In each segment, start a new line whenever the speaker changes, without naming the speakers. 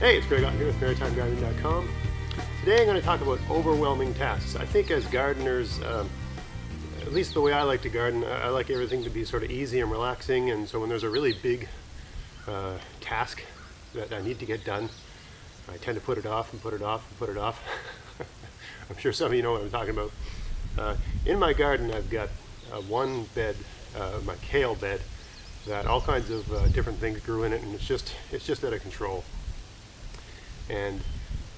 Hey, it's Greg out here with MaritimeGardening.com. Today I'm going to talk about overwhelming tasks. I think as gardeners, at least the way I like to garden, I like everything to be sort of easy and relaxing, and so when there's a really big task that I need to get done, I tend to put it off and put it off and put it off. I'm sure some of you know what I'm talking about. In my garden I've got one bed, my kale bed, that all kinds of different things grew in it, and it's just out of control. And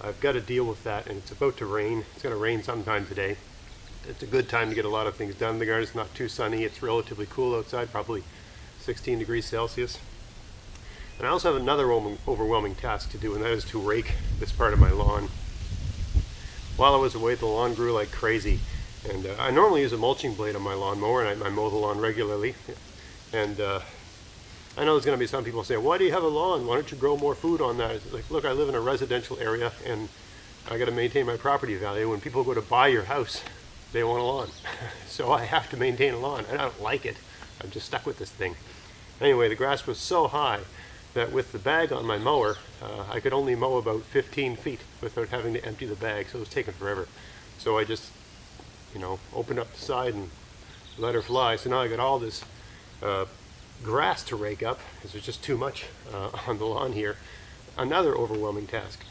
I've got to deal with that, and it's about to rain. It's going to rain sometime today. It's a good time to get a lot of things done. The garden is not too sunny. It's relatively cool outside, probably 16 degrees Celsius. And I also have another overwhelming task to do, and that is to rake this part of my lawn. While I was away, the lawn grew like crazy. And I normally use a mulching blade on my lawnmower, and I mow the lawn regularly. And I know there's going to be some people saying, why do you have a lawn? Why don't you grow more food on that? It's like, look, I live in a residential area, and I got to maintain my property value. When people go to buy your house, they want a lawn. So I have to maintain a lawn. I don't like it. I'm just stuck with this thing. Anyway, the grass was so high that with the bag on my mower, I could only mow about 15 feet without having to empty the bag, so it was taking forever. So I just, opened up the side and let her fly. So now I got all this grass to rake up because there's just too much on the lawn here. Another overwhelming task.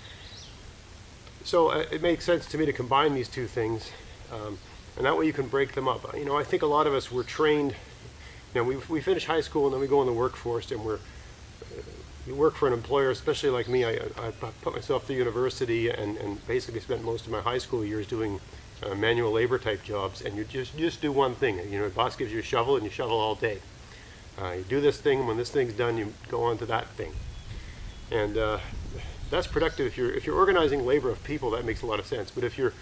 So it makes sense to me to combine these two things, and that way you can break them up. I think a lot of us were trained, we finish high school and then we go in the workforce, and you work for an employer, especially like me. I put myself through university and basically spent most of my high school years doing manual labor type jobs, and you just do one thing. The boss gives you a shovel and you shovel all day. You do this thing, and when this thing's done, you go on to that thing. And that's productive. If you're organizing labor of people, that makes a lot of sense. But if you're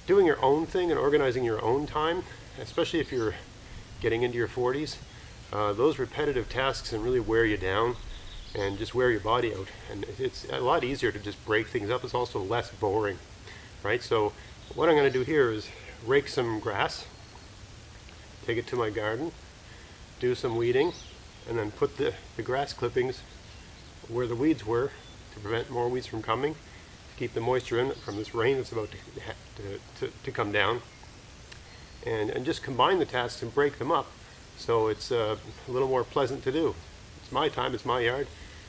doing your own thing and organizing your own time, especially if you're getting into your 40s, those repetitive tasks can really wear you down and just wear your body out. And it's a lot easier to just break things up. It's also less boring, right? So what I'm going to do here is rake some grass, take it to my garden, do some weeding, and then put the grass clippings where the weeds were to prevent more weeds from coming, to keep the moisture in from this rain that's about to come down, and just combine the tasks and break them up so it's a little more pleasant to do. It's my time, it's my yard.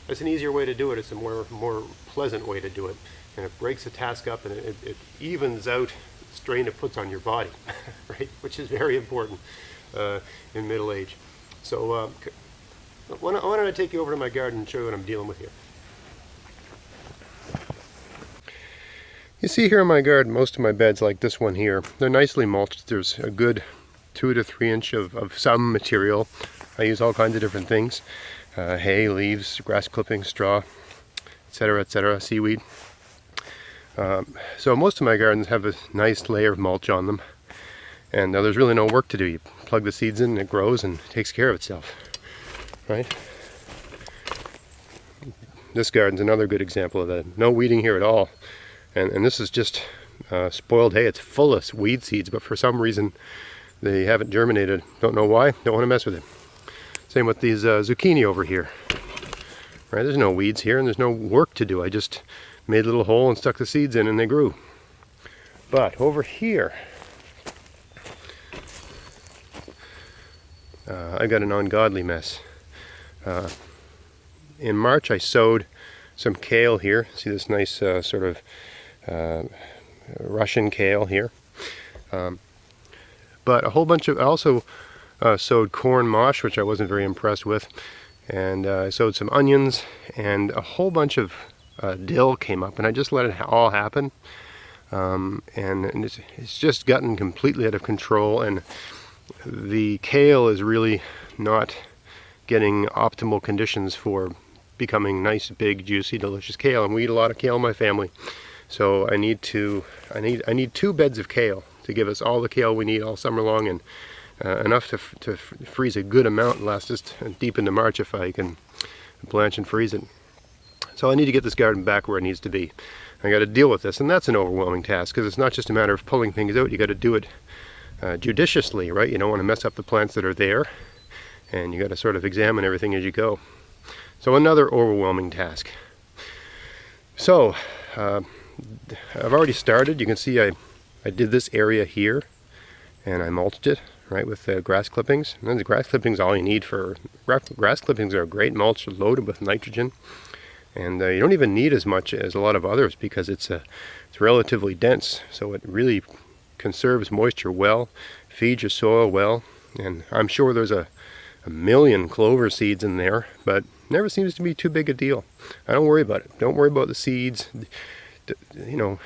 That's an easier way to do it. It's a more pleasant way to do it, and it breaks the task up, and it evens out the strain it puts on your body, right? Which is very important in middle age. So why don't I take you over to my garden and show you what I'm dealing with here. You see here in my garden, most of my beds, like this one here, they're nicely mulched. There's a good 2 to 3 inch of some material. I use all kinds of different things. Hay, leaves, grass clippings, straw, etc., seaweed. So most of my gardens have a nice layer of mulch on them. And there's really no work to do. You plug the seeds in and it grows and takes care of itself, right? This garden's another good example of that. No weeding here at all. And this is just spoiled hay. It's full of weed seeds, but for some reason they haven't germinated. Don't know why, don't want to mess with it. Same with these zucchini over here. Right, there's no weeds here and there's no work to do. I just made a little hole and stuck the seeds in and they grew. But over here, I got an ungodly mess. In March I sowed some kale here. See this nice sort of Russian kale here. But a whole bunch of, I also sowed corn mosh, which I wasn't very impressed with. And I sowed some onions, and a whole bunch of dill came up, and I just let it all happen. And it's just gotten completely out of control, and the kale is really not getting optimal conditions for becoming nice, big, juicy, delicious kale. And we eat a lot of kale in my family, so I need 2 beds of kale to give us all the kale we need all summer long, and enough to freeze a good amount and last us deep into March if I can blanch and freeze it. So I need to get this garden back where it needs to be. I got to deal with this, and that's an overwhelming task because it's not just a matter of pulling things out. You got to do it judiciously, right? You don't want to mess up the plants that are there, and you got to sort of examine everything as you go. So another overwhelming task. So I've already started. You can see I did this area here, and I mulched it right with grass clippings. And then the grass clippings all you need for grass clippings are a great mulch, loaded with nitrogen, and you don't even need as much as a lot of others because it's relatively dense, so it really conserves moisture well, feeds your soil well. And I'm sure there's a million clover seeds in there, but never seems to be too big a deal. I don't worry about it. Don't worry about the seeds. You know,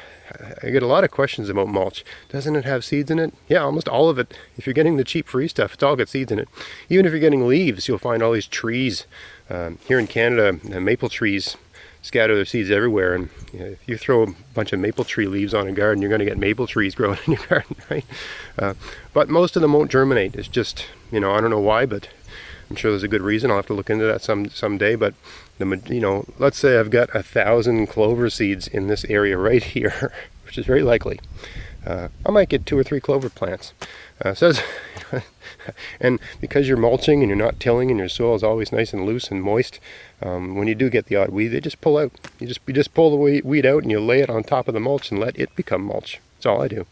I get a lot of questions about mulch. Doesn't it have seeds in it? Yeah, almost all of it. If you're getting the cheap free stuff, it's all got seeds in it. Even if you're getting leaves, you'll find all these trees. Here in Canada, maple trees scatter their seeds everywhere, and if you throw a bunch of maple tree leaves on a garden, you're going to get maple trees growing in your garden, right? But most of them won't germinate. It's just, I don't know why, but I'm sure there's a good reason. I'll have to look into that someday. But let's say I've got 1,000 clover seeds in this area right here, which is very likely. I might get 2 or 3 clover plants. And because you're mulching and you're not tilling and your soil is always nice and loose and moist, when you do get the odd weed, they just pull out. You just pull the weed out and you lay it on top of the mulch and let it become mulch. That's all I do.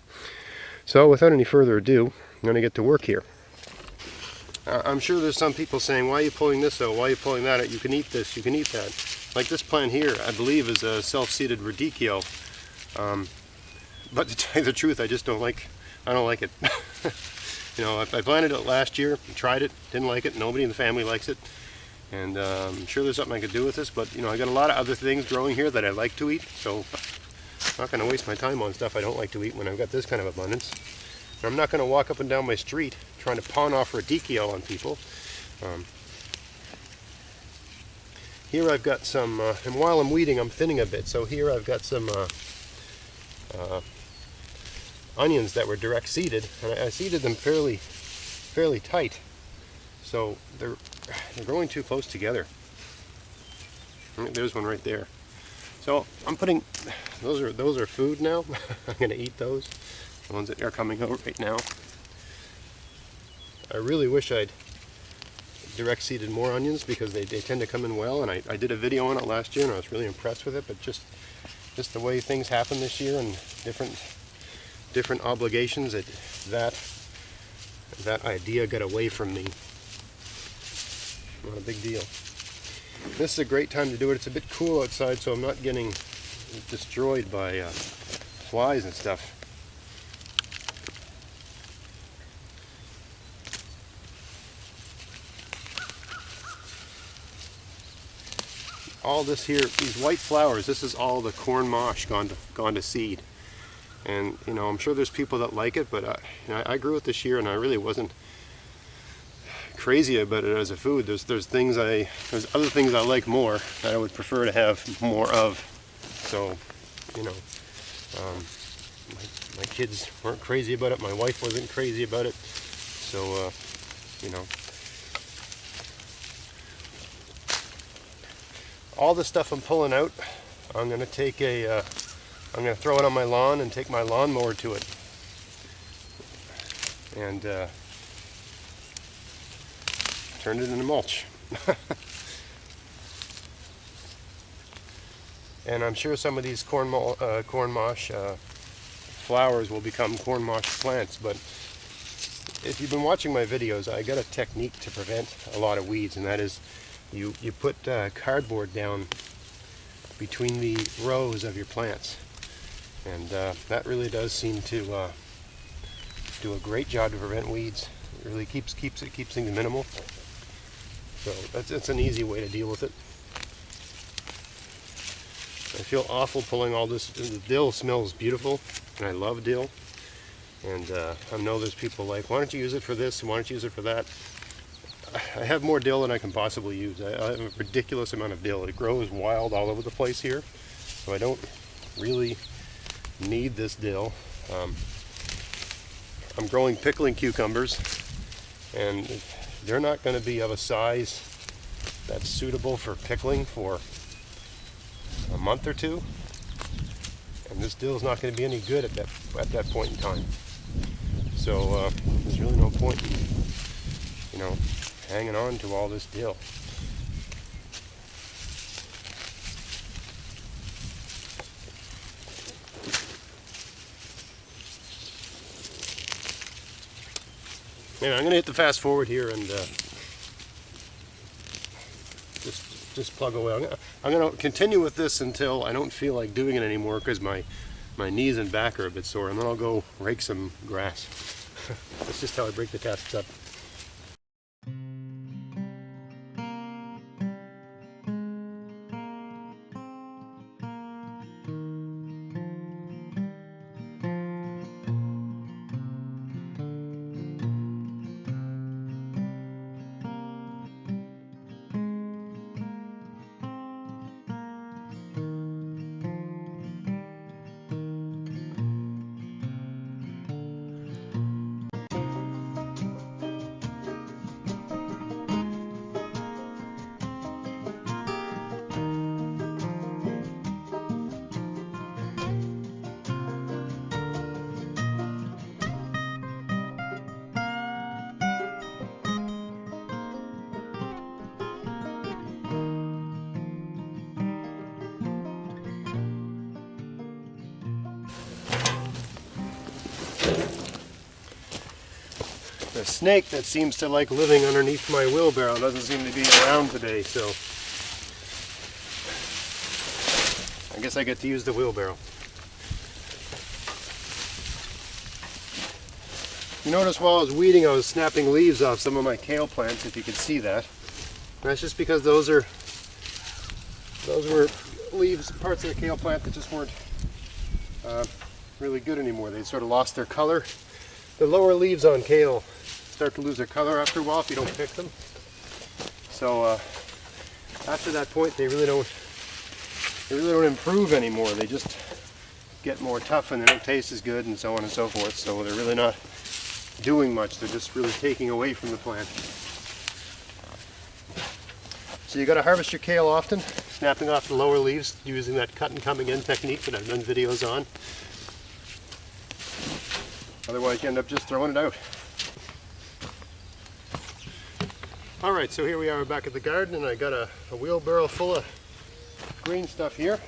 So without any further ado, I'm going to get to work here. I'm sure there's some people saying, why are you pulling this out? Why are you pulling that out? You can eat this, you can eat that. Like this plant here, I believe is a self-seeded radicchio. But to tell you the truth, I don't like it. I planted it last year, tried it, didn't like it. Nobody in the family likes it. And I'm sure there's something I could do with this, but I got a lot of other things growing here that I like to eat, so I'm not going to waste my time on stuff I don't like to eat when I've got this kind of abundance. And I'm not going to walk up and down my street trying to pawn off radicchio on people. Here I've got some, and while I'm weeding, I'm thinning a bit. So here I've got some onions that were direct seeded, and I seeded them fairly tight. So they're growing too close together. There's one right there. So I'm putting those are food now. I'm going to eat those. The ones that are coming out right now. I really wish I'd direct seeded more onions because they tend to come in well, and I did a video on it last year and I was really impressed with it, but just the way things happen this year and different obligations, that idea got away from me. Not a big deal. This is a great time to do it. It's a bit cool outside, so I'm not getting destroyed by flies and stuff. All this here, these white flowers, this is all the corn mosh gone to seed. And I'm sure there's people that like it, but I grew it this year and I really wasn't crazy about it as a food. There's other things I like more that I would prefer to have more of. So, my kids weren't crazy about it. My wife wasn't crazy about it. So, all the stuff I'm pulling out, I'm going to take I'm going to throw it on my lawn and take my lawnmower to it. And turn it into mulch. And I'm sure some of these corn mosh flowers will become corn mosh plants, but if you've been watching my videos, I got a technique to prevent a lot of weeds, and that is you put cardboard down between the rows of your plants, and that really does seem to do a great job to prevent weeds. It really keeps things minimal. So that's an easy way to deal with it. I feel awful pulling all this. The dill smells beautiful, and I love dill. And I know there's people like, why don't you use it for this and why don't you use it for that? I have more dill than I can possibly use. I have a ridiculous amount of dill. It grows wild all over the place here, so I don't really need this dill. I'm growing pickling cucumbers, and they're not going to be of a size that's suitable for pickling for a month or two, and this dill is not going to be any good at that point in time. So there's really no point in, hanging on to all this dill. Anyway, I'm going to hit the fast forward here and just plug away. I'm going to continue with this until I don't feel like doing it anymore because my knees and back are a bit sore, and then I'll go rake some grass. That's just how I break the tasks up. The snake that seems to like living underneath my wheelbarrow doesn't seem to be around today, so I guess I get to use the wheelbarrow. You notice while I was weeding, I was snapping leaves off some of my kale plants, if you could see that. And that's just because those were leaves, parts of the kale plant that just weren't really good anymore. They sort of lost their color. The lower leaves on kale start to lose their color after a while if you don't pick them. So after that point, they really don't improve anymore. They just get more tough and they don't taste as good and so on and so forth. So they're really not doing much. They're just really taking away from the plant. So you got to harvest your kale often, snapping off the lower leaves using that cut and coming in technique that I've done videos on. Otherwise you end up just throwing it out. Alright, so here we are back at the garden, and I got a wheelbarrow full of green stuff here.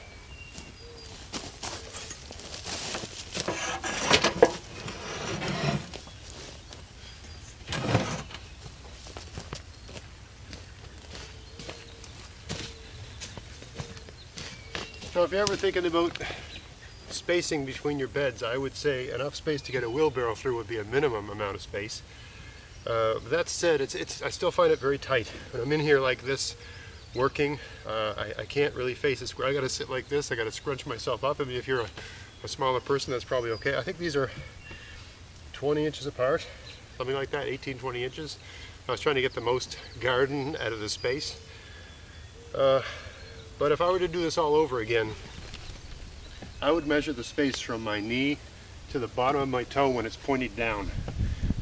So if you're ever thinking about spacing between your beds, I would say enough space to get a wheelbarrow through would be a minimum amount of space. That said, I still find it very tight. When I'm in here like this working, I can't really face it square. I gotta sit like this, I gotta scrunch myself up. I mean, if you're a smaller person, that's probably okay. I think these are 20 inches apart, something like that, 18, 20 inches. I was trying to get the most garden out of the space. But if I were to do this all over again, I would measure the space from my knee to the bottom of my toe when it's pointed down.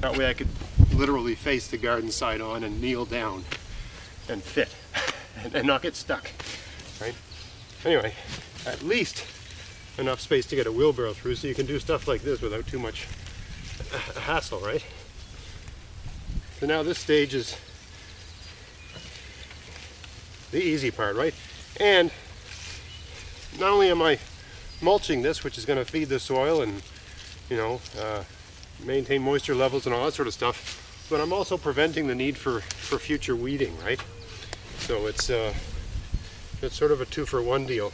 That way I could literally face the garden side on and kneel down and fit and not get stuck, right? Anyway, at least enough space to get a wheelbarrow through so you can do stuff like this without too much hassle, right? So now this stage is the easy part, right? And not only am I mulching this, which is going to feed the soil and, you know, maintain moisture levels and all that sort of stuff, but I'm also preventing the need for future weeding, right? So it's sort of a 2-for-1 deal.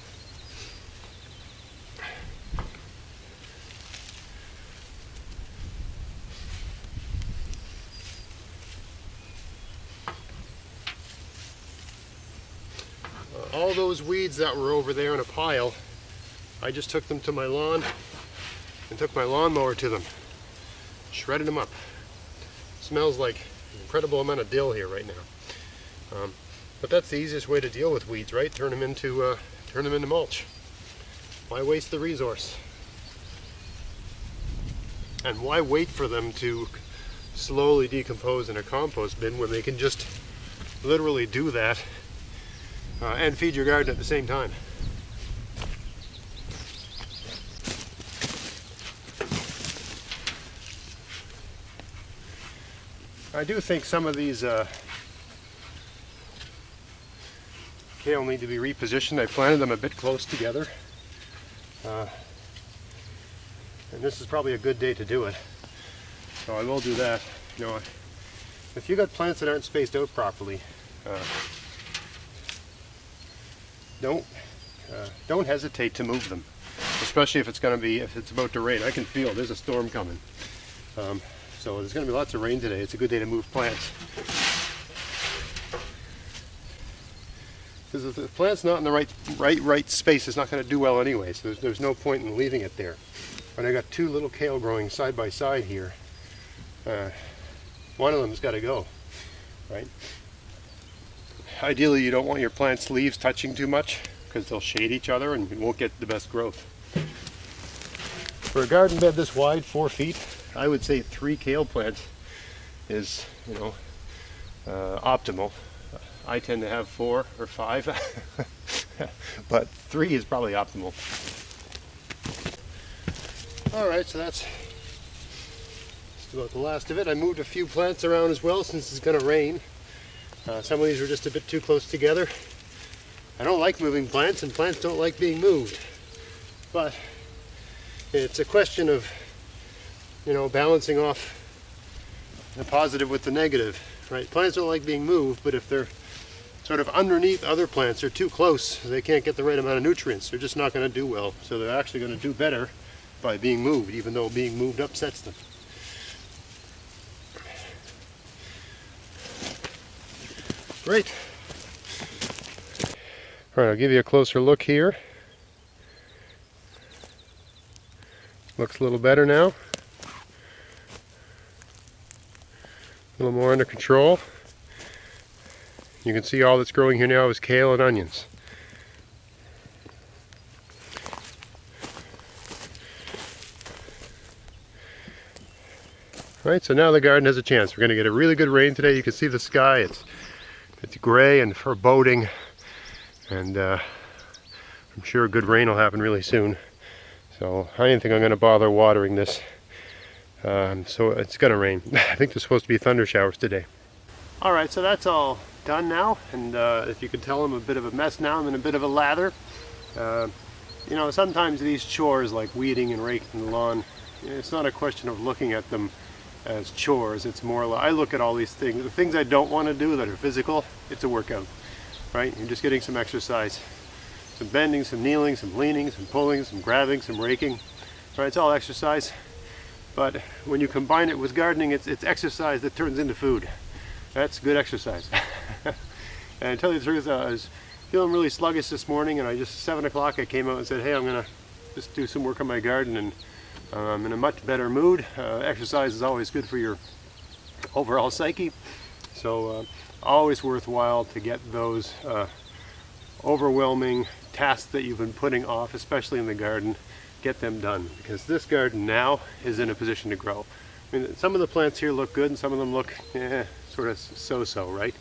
All those weeds that were over there in a pile, I just took them to my lawn and took my lawnmower to them, shredded them up. Smells like an incredible amount of dill here right now. But that's the easiest way to deal with weeds, right? Turn them into mulch. Why waste the resource? And why wait for them to slowly decompose in a compost bin when they can just literally do that and feed your garden at the same time? I do think some of these kale need to be repositioned. I planted them a bit close together. And this is probably a good day to do it. So I will do that. You know, if you got plants that aren't spaced out properly, don't hesitate to move them, especially if it's about to rain. I can feel there's a storm coming, so there's going to be lots of rain today. It's a good day to move plants, because if the plant's not in the right space, it's not going to do well anyway. So there's no point in leaving it there. But I got 2 little kale growing side by side here. One of them's got to go, right? Ideally, you don't want your plant's leaves touching too much, because they'll shade each other and you won't get the best growth. For a garden bed this wide, 4 feet, I would say 3 kale plants is, optimal. I tend to have 4 or 5, but 3 is probably optimal. Alright, so that's about the last of it. I moved a few plants around as well since it's going to rain. Some of these were just a bit too close together. I don't like moving plants, and plants don't like being moved. But it's a question of, balancing off the positive with the negative, right? Plants don't like being moved, but if they're sort of underneath other plants, they're too close, they can't get the right amount of nutrients. They're just not going to do well. So they're actually going to do better by being moved, even though being moved upsets them. Great. All right, I'll give you a closer look here. Looks a little better now. A little more under control. You can see all that's growing here now is kale and onions. Right, so now the garden has a chance. We're going to get a really good rain today. You can see the sky. It's gray and foreboding, and I'm sure a good rain will happen really soon. So I didn't think I'm going to bother watering this. So it's going to rain. I think there's supposed to be thunder showers today. All right, so that's all done now, and if you can tell, I'm a bit of a mess now. I'm in a bit of a lather. Sometimes these chores like weeding and raking the lawn, it's not a question of looking at them as chores. It's more like I look at all these things, the things I don't want to do that are physical. It's a workout, right? You're just getting some exercise, some bending, some kneeling, some leaning, some pulling, some grabbing, some raking, right? It's all exercise. But when you combine it with gardening, it's exercise that turns into food. That's good exercise. And to tell you the truth, I was feeling really sluggish this morning, and 7 o'clock I came out and said, hey, I'm gonna just do some work on my garden, and I'm in a much better mood. Exercise is always good for your overall psyche, so always worthwhile to get those overwhelming tasks that you've been putting off, especially in the garden, get them done, because this garden now is in a position to grow. I mean, some of the plants here look good and some of them look sort of so-so, right?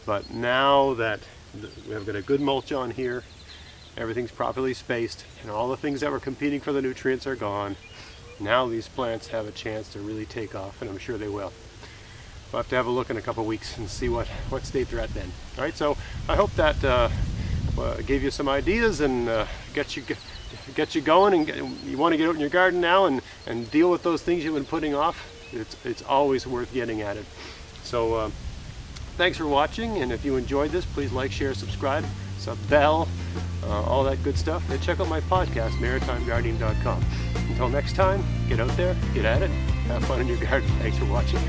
But now that we have got a good mulch on here, everything's properly spaced, and all the things that were competing for the nutrients are gone. Now these plants have a chance to really take off, and I'm sure they will. We'll have to have a look in a couple weeks and see what state they're at then. All right, so I hope that gave you some ideas and get you going, and you want to get out in your garden now and deal with those things you've been putting off. It's always worth getting at it. So thanks for watching, and if you enjoyed this, please like, share, subscribe, bell, all that good stuff. And check out my podcast, maritimegardening.com. Until next time, get out there, get at it, have fun in your garden. Thanks for watching.